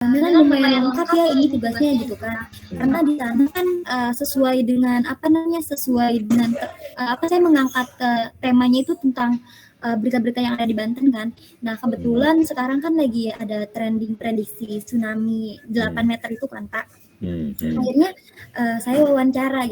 alhamdulillah lumayan lengkap ya ini tugasnya gitu kan. Karena di sana kan sesuai dengan sesuai dengan saya mengangkat temanya itu tentang berita-berita yang ada di Banten kan. Nah kebetulan sekarang kan lagi ada trending prediksi tsunami 8 meter itu kan Pak. Akhirnya saya wawancara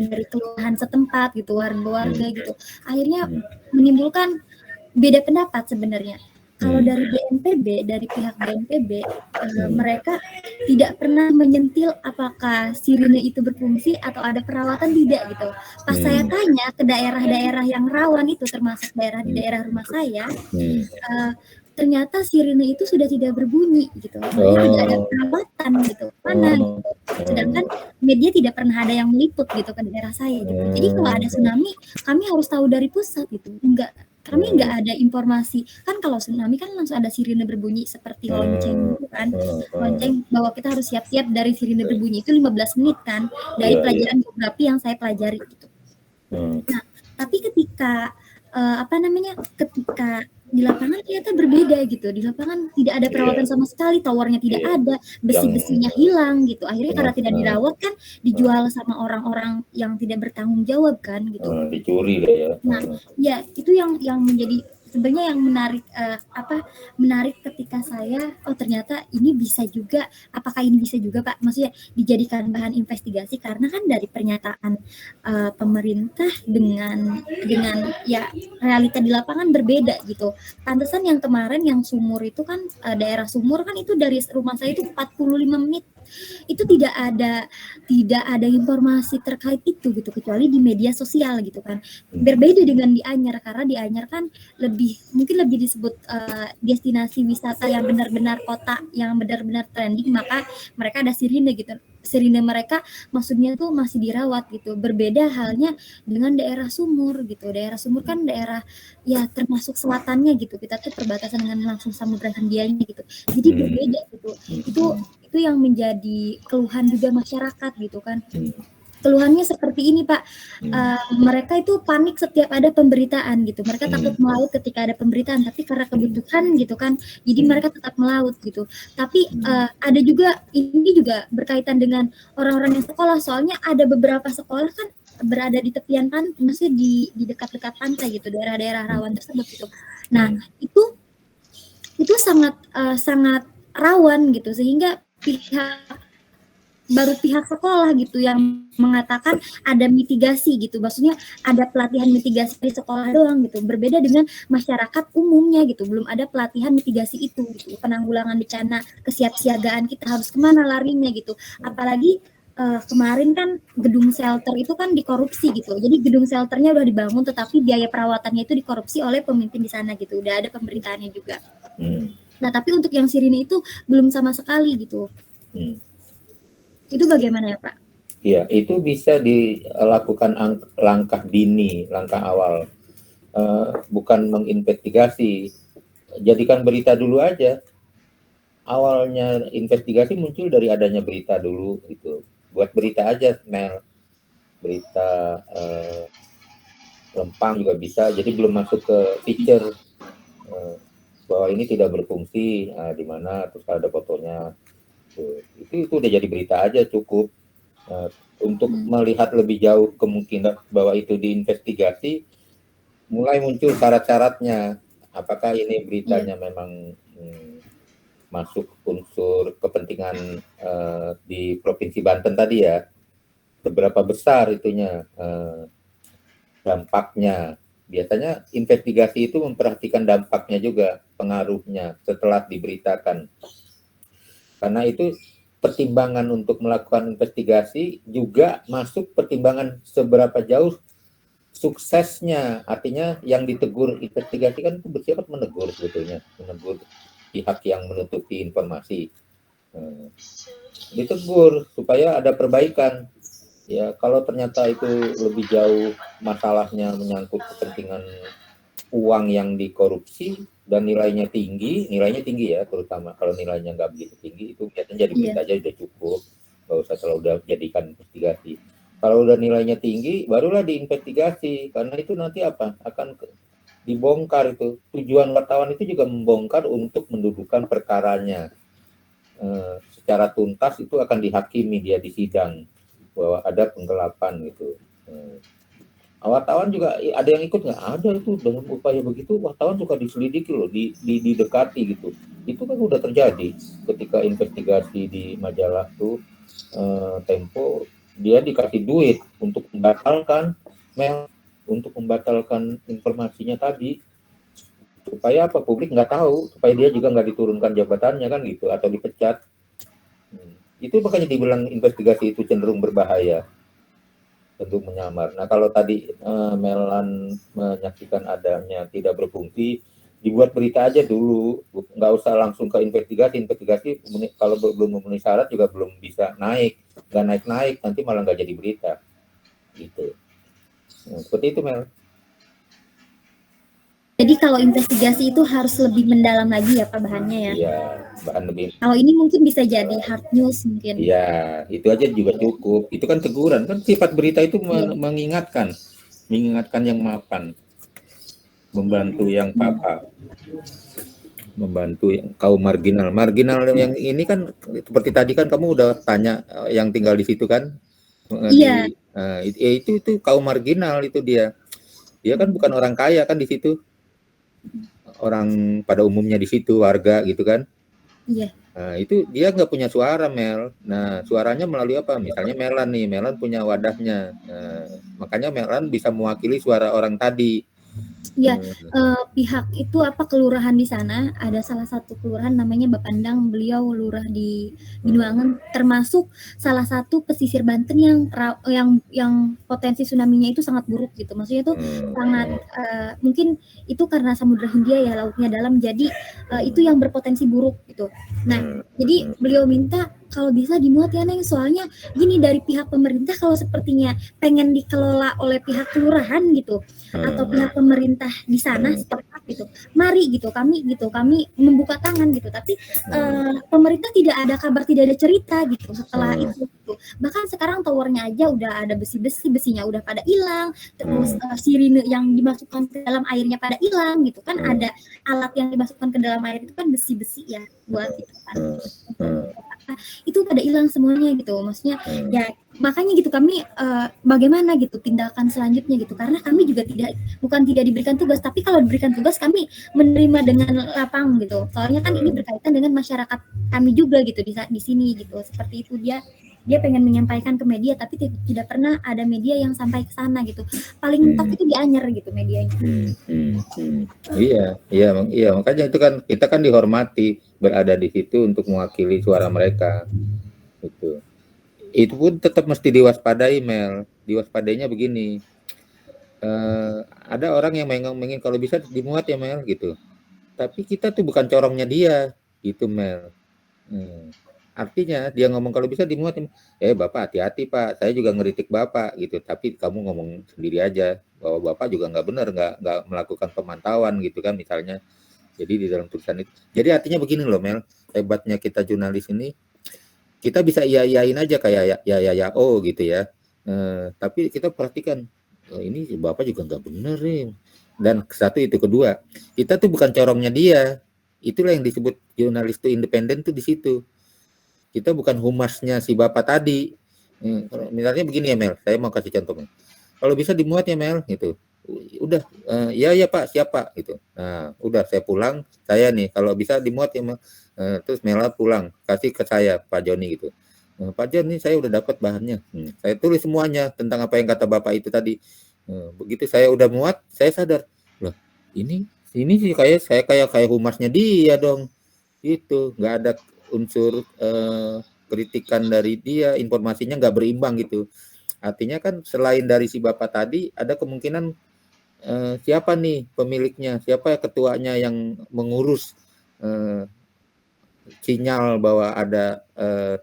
dari keluhan setempat gitu, warga gitu. Akhirnya menimbulkan beda pendapat sebenarnya. Kalau dari pihak BNPB, mereka tidak pernah menyentil apakah sirine itu berfungsi atau ada perawatan tidak gitu. Pas saya tanya ke daerah-daerah yang rawan itu, termasuk di daerah rumah saya, ternyata sirine itu sudah tidak berbunyi gitu. Jadi tidak ada perawatan gitu. Mana gitu. Sedangkan media tidak pernah ada yang meliput gitu ke daerah saya gitu. Jadi kalau ada tsunami, kami harus tahu dari pusat gitu. Kami nggak ada informasi. Kan kalau tsunami kan langsung ada sirine berbunyi seperti lonceng gitu kan. Lonceng bahwa kita harus siap-siap dari sirine berbunyi itu 15 menit kan. Dari pelajaran geografi yang saya pelajari gitu. Nah, tapi ketika ketika di lapangan ternyata berbeda gitu. Di lapangan tidak ada perawatan sama sekali, towernya tidak ada, besi-besinya hilang gitu. Akhirnya karena tidak dirawat kan dijual sama orang-orang yang tidak bertanggung jawab kan gitu. Dicuri lah ya. Nah, ya itu yang menjadi sebenarnya yang menarik ketika saya ternyata ini bisa juga, apakah ini bisa juga Pak, maksudnya dijadikan bahan investigasi karena kan dari pernyataan pemerintah dengan ya realita di lapangan berbeda gitu. Pantesan yang kemarin yang Sumur itu kan daerah Sumur kan itu dari rumah saya itu 45 menit itu tidak ada informasi terkait itu gitu kecuali di media sosial gitu kan. Berbeda dengan di Anyar karena di Anyar kan mungkin lebih disebut destinasi wisata yang benar-benar kota yang benar-benar trending, maka mereka ada sirine gitu. Sirine mereka maksudnya tuh masih dirawat gitu. Berbeda halnya dengan daerah Sumur gitu. Daerah Sumur kan daerah ya termasuk selatannya gitu. Kita tuh perbatasan dengan langsung Samudra Hindianya gitu. Jadi berbeda gitu. Itu yang menjadi keluhan juga masyarakat gitu kan. Keluhannya seperti ini Pak, mereka itu panik setiap ada pemberitaan gitu. Mereka takut melaut ketika ada pemberitaan, tapi karena kebutuhan gitu kan, jadi mereka tetap melaut gitu. Tapi ada juga, ini juga berkaitan dengan orang-orang yang sekolah, soalnya ada beberapa sekolah kan berada di tepian pantai, maksudnya di dekat-dekat pantai gitu, daerah-daerah rawan tersebut gitu. Nah itu sangat rawan gitu, sehingga baru pihak sekolah gitu yang mengatakan ada mitigasi gitu, maksudnya ada pelatihan mitigasi di sekolah doang gitu, berbeda dengan masyarakat umumnya gitu, belum ada pelatihan mitigasi itu gitu, penanggulangan bencana, kesiapsiagaan kita harus kemana larinya gitu, apalagi kemarin kan gedung shelter itu kan dikorupsi gitu, jadi gedung shelternya udah dibangun tetapi biaya perawatannya itu dikorupsi oleh pemimpin di sana gitu, udah ada pemberitaannya juga. Nah tapi untuk yang sirine itu belum sama sekali gitu. Itu bagaimana ya Pak? Iya, itu bisa dilakukan langkah dini, langkah awal, bukan menginvestigasi. Jadikan berita dulu aja. Awalnya investigasi muncul dari adanya berita dulu, gitu. Buat berita aja, Mel. Berita lempang juga bisa. Jadi belum masuk ke feature bahwa ini tidak berfungsi, di mana terus ada fotonya. Itu udah jadi berita aja cukup. Untuk melihat lebih jauh kemungkinan bahwa itu diinvestigasi, mulai muncul syarat-syaratnya. Apakah ini beritanya memang masuk unsur kepentingan di Provinsi Banten tadi ya, seberapa besar itunya dampaknya. Biasanya investigasi itu memperhatikan dampaknya juga, pengaruhnya setelah diberitakan. Karena itu pertimbangan untuk melakukan investigasi juga masuk pertimbangan seberapa jauh suksesnya. Artinya yang ditegur investigasi kan itu bersifat menegur sebetulnya, menegur pihak yang menutupi informasi. Ditegur supaya ada perbaikan. Ya, kalau ternyata itu lebih jauh masalahnya menyangkut kepentingan uang yang dikorupsi dan nilainya tinggi ya, terutama kalau nilainya nggak begitu tinggi, itu biasanya jadi berita aja udah cukup, nggak usah terlalu udah jadikan investigasi. Kalau udah nilainya tinggi, barulah diinvestigasi, karena itu nanti akan dibongkar itu. Tujuan wartawan itu juga membongkar untuk mendudukan perkaranya. secara tuntas itu akan dihakimi dia di sidang bahwa ada penggelapan gitu. Wartawan juga ada yang ikut nggak? Ada itu dalam upaya begitu wartawan suka diselidiki loh, didekati gitu. Itu kan udah terjadi ketika investigasi di majalah tuh Tempo, dia dikasih duit untuk membatalkan informasinya tadi supaya apa publik nggak tahu, supaya dia juga nggak diturunkan jabatannya kan gitu atau dipecat. Itu makanya dibilang investigasi itu cenderung berbahaya untuk menyamar. Nah kalau tadi Melan menyaksikan adanya tidak berfungsi, dibuat berita aja dulu, nggak usah langsung ke investigasi. Investigasi kalau belum memenuhi syarat juga belum bisa naik, nggak naik nanti malah nggak jadi berita, gitu. Nah, seperti itu Mel. Jadi kalau investigasi itu harus lebih mendalam lagi ya Pak bahannya ya? Iya, bahan lebih. Kalau ini mungkin bisa jadi hard news mungkin. Iya, itu aja juga cukup. Itu kan teguran, kan sifat berita itu mengingatkan yang mapan, membantu yang papa, membantu yang kaum marginal. Marginal yang ini kan seperti tadi kan kamu udah tanya yang tinggal di situ kan? Iya. Itu kaum marginal itu dia. Dia kan bukan orang kaya kan di situ. Orang pada umumnya di situ warga gitu kan. Iya. Nah, itu dia nggak punya suara Mel. Nah, suaranya melalui apa? Misalnya Melan nih, Melan punya wadahnya. Makanya Melan bisa mewakili suara orang tadi. Iya, pihak itu kelurahan di sana, ada salah satu kelurahan namanya Bapandang, beliau lurah di Binuangan, termasuk salah satu pesisir Banten yang potensi tsunami-nya itu sangat buruk gitu. Maksudnya itu sangat mungkin itu karena Samudra Hindia ya, lautnya dalam, jadi itu yang berpotensi buruk gitu. Nah, jadi beliau minta kalau bisa dimuat ya Neng, soalnya gini, dari pihak pemerintah kalau sepertinya pengen dikelola oleh pihak kelurahan gitu atau pihak pemerintah di sana setempat gitu, mari gitu kami membuka tangan gitu, tapi pemerintah tidak ada kabar, tidak ada cerita gitu setelah itu gitu. Bahkan sekarang towernya aja udah ada besinya udah pada hilang, terus sirine yang dimasukkan ke dalam airnya pada hilang gitu kan, ada alat yang dimasukkan ke dalam air itu kan besi ya buat itu kan, itu pada hilang semuanya gitu. Maksudnya ya makanya gitu kami bagaimana gitu tindakan selanjutnya gitu, karena kami juga bukan tidak diberikan tugas, tapi kalau diberikan tugas kami menerima dengan lapang gitu, soalnya kan ini berkaitan dengan masyarakat kami juga gitu di sini gitu. Seperti itu, dia pengen menyampaikan ke media tapi tidak pernah ada media yang sampai ke sana gitu. Paling mentok itu di Anyer gitu medianya. Iya, makanya itu kan kita kan dihormati berada di situ untuk mewakili suara mereka. Itu pun tetap mesti diwaspadai Mel. Diwaspadainya begini. Ada orang yang ingin kalau bisa dimuat ya Mel gitu. Tapi kita tuh bukan corongnya dia gitu Mel. Artinya dia ngomong kalau bisa dimuat, Bapak hati-hati Pak, saya juga ngeritik Bapak gitu, tapi kamu ngomong sendiri aja bahwa Bapak juga nggak benar, nggak melakukan pemantauan gitu kan misalnya. Jadi di dalam tulisan itu, jadi artinya begini loh Mel, hebatnya kita jurnalis ini, kita bisa iya-iyain aja kayak ya gitu ya, tapi kita perhatikan, ini Bapak juga nggak benar nih. Dan satu itu, kedua, kita tuh bukan corongnya dia, itulah yang disebut jurnalis itu independen tuh di situ. Kita bukan humasnya si Bapak tadi. Misalnya begini ya Mel, saya mau kasih contoh. Kalau bisa dimuat ya Mel, gitu. Udah, ya Pak, siapa gitu. Nah, udah saya pulang, saya nih kalau bisa dimuat ya Mel. Terus Mela pulang, kasih ke saya Pak Joni gitu. Pak Joni, saya udah dapat bahannya. Saya tulis semuanya tentang apa yang kata Bapak itu tadi. Begitu saya udah muat, saya sadar, loh, ini sih kayak humasnya dia dong. Itu nggak ada unsur kritikan dari dia, informasinya nggak berimbang gitu. Artinya kan selain dari si Bapak tadi, ada kemungkinan siapa nih pemiliknya, siapa ketuanya yang mengurus sinyal bahwa ada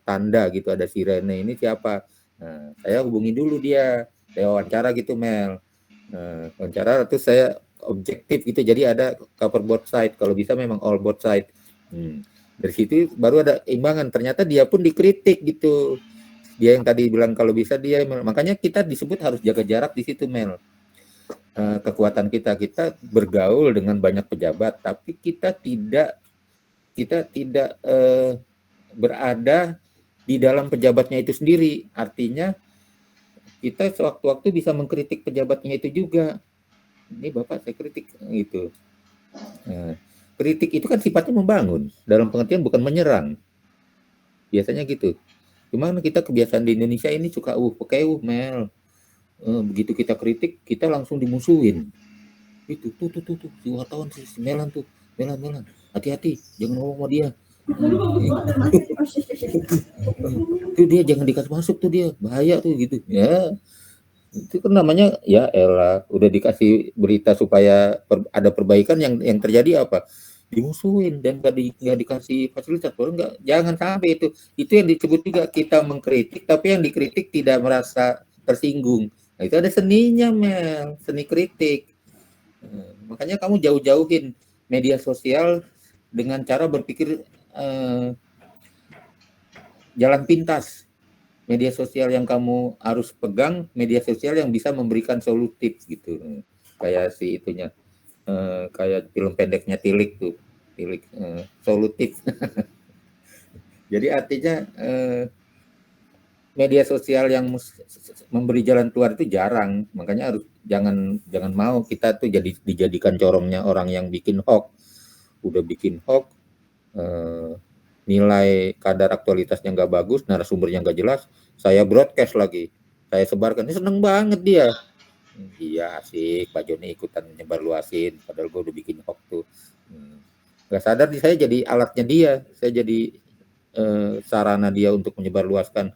tanda gitu, ada sirene, ini siapa. Nah, saya hubungi dulu dia, saya wawancara gitu Mel. Wawancara terus saya objektif gitu, jadi ada cover both side, kalau bisa memang all both side. Dari situ baru ada imbangan, ternyata dia pun dikritik gitu. Dia yang tadi bilang kalau bisa dia, makanya kita disebut harus jaga jarak di situ Mel. Kekuatan kita bergaul dengan banyak pejabat, tapi kita tidak berada di dalam pejabatnya itu sendiri. Artinya kita sewaktu-waktu bisa mengkritik pejabatnya itu juga. Ini Bapak saya kritik gitu. Nah, kritik itu kan sifatnya membangun, dalam pengertian bukan menyerang. Biasanya gitu. Cuman kita kebiasaan di Indonesia ini suka Mel. Begitu kita kritik, kita langsung dimusuhin. Itu tuh si wartawan si Melan tuh, Melan. Hati-hati, jangan ngomong sama dia. Tuh dia jangan dikasih masuk tuh dia, bahaya tuh gitu. Ya, itu kan namanya ya elah, udah dikasih berita supaya ada perbaikan yang terjadi apa? Dimusuhin dan nggak dikasih fasilitas. Baru nggak, jangan sampai itu yang disebut juga kita mengkritik, tapi yang dikritik tidak merasa tersinggung. Nah, itu ada seninya, Mel, seni kritik. Makanya kamu jauh-jauhin media sosial dengan cara berpikir jalan pintas. Media sosial yang kamu harus pegang, media sosial yang bisa memberikan solutif gitu. Kayak si itunya, kayak film pendeknya Tilik tuh, Tilik solutif. Jadi artinya media sosial yang memberi jalan keluar itu jarang, makanya harus jangan mau kita tuh jadi dijadikan corongnya orang yang bikin hoax. Udah bikin hoax, nilai kadar aktualitasnya nggak bagus, narasumbernya nggak jelas, saya broadcast lagi, saya sebarkan, ini seneng banget dia. Iya asik, Pak Joni ikutan nyebar luasin, padahal gue udah bikin hoax tuh. Nggak sadar saya jadi alatnya dia, saya jadi sarana dia untuk menyebar luaskan.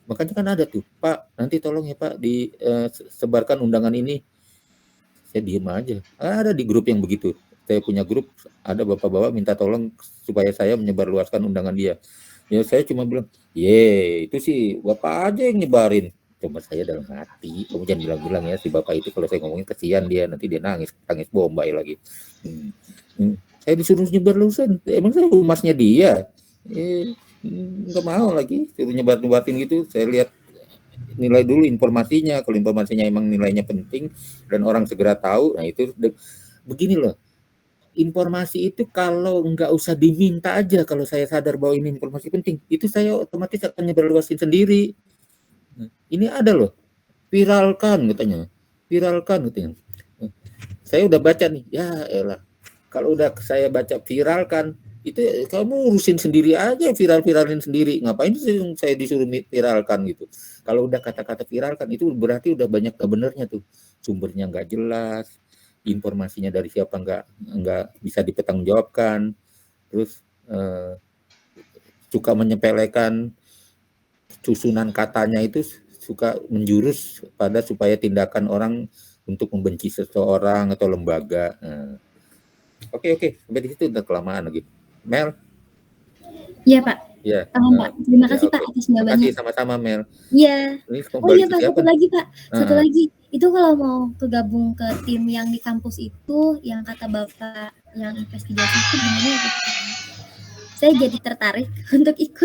Makanya kan ada tuh, Pak, nanti tolong ya Pak disebarkan undangan ini. Saya diem aja. Ada di grup yang begitu. Saya punya grup, ada bapak-bapak minta tolong supaya saya menyebarluaskan undangan dia. Ya saya cuma bilang, itu sih bapak aja yang nyebarin. Coba saya dalam hati, kamu jangan bilang-bilang ya si bapak itu kalau saya ngomongin kesian dia, nanti dia nangis bombay lagi. Saya disuruh nyebarluasin, emang saya humasnya dia. Nggak mau lagi suruh nyebar-nyebarin gitu. Saya lihat nilai dulu informasinya, kalau informasinya emang nilainya penting dan orang segera tahu, nah itu begini loh, informasi itu kalau nggak usah diminta aja, kalau saya sadar bahwa ini informasi penting, itu saya otomatis akan nyebarluasin sendiri. Nah, ini ada loh, viralkan katanya. Saya udah baca nih, ya elah, kalau udah saya baca viralkan, itu kamu urusin sendiri aja, viralin sendiri, ngapain sih saya disuruh viralkan gitu. Kalau udah kata-kata viralkan itu berarti udah banyak kebenernya tuh, sumbernya nggak jelas, informasinya dari siapa nggak bisa dipertanggungjawabkan, terus suka menyepelekan, susunan katanya itu suka menjurus pada supaya tindakan orang untuk membenci seseorang atau lembaga. Oke, sampai di situ udah kelamaan lagi. Mel? Iya Pak. Ya. Pak. Terima kasih Pak atas jawabannya. Terima kasih sama-sama Mel. Iya. Oh iya Pak, satu lagi Pak. Satu lagi. Itu kalau mau kegabung ke tim yang di kampus itu, yang kata Bapak yang investigasi itu gimana ya? Saya jadi tertarik untuk ikut.